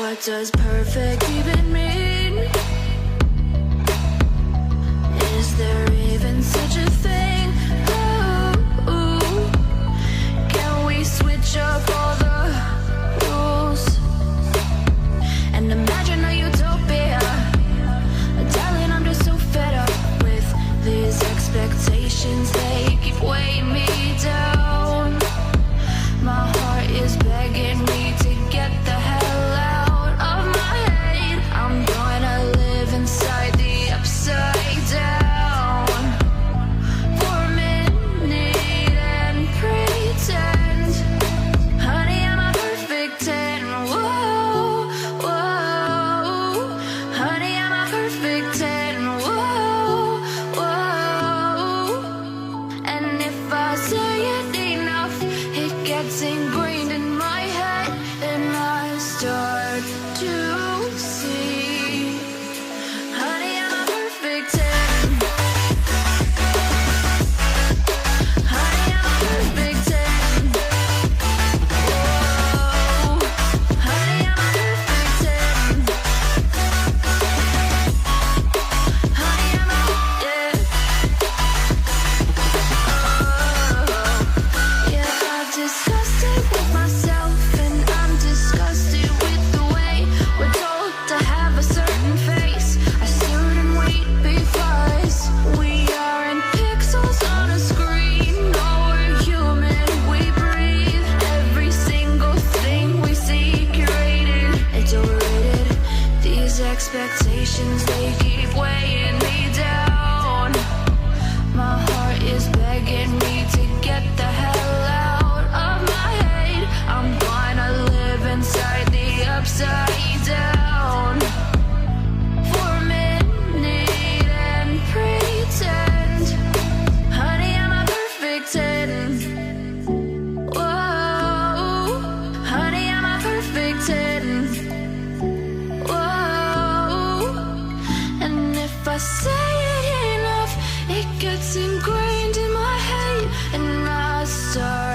What does perfect even mean? Is there even such a thing? Ooh, can we switch up all the rules and imagine a utopia? Darling, I'm just so fed up with these expectations. They keep weighing me down. My heart is begging me to get the hell out of my head. I'm gonna live inside the upside down for a minute and pretend, honey, I'm a perfect 10. Whoa, whoa, honey, I'm a perfect 10. Whoa, whoa, and if I say it enough, it gets ingrained in my head, and I start to see, honey, I'm a perfect 10. Honey, I'm a perfect 10. Whoa, honey, I'm a perfect 10. Honey, I'm a, yeah. Oh, yeah, I've discussed it with myself, and I'm disgusted with the way we're told to have a certain face, a certain weight, because we aren't pixels on a screen. No, we're human, we breathe. Every single thing we see curated, it's overrated. These expectations, they keep weighing me down. My heart is begging me to get the hell out of my head. I'm gonna live inside the upside down for a minute and pretend, honey, I'm a perfect 10. Whoa, honey, I'm a perfect 10. Whoa, and if I say it enough, it gets ingrained in my head, and I start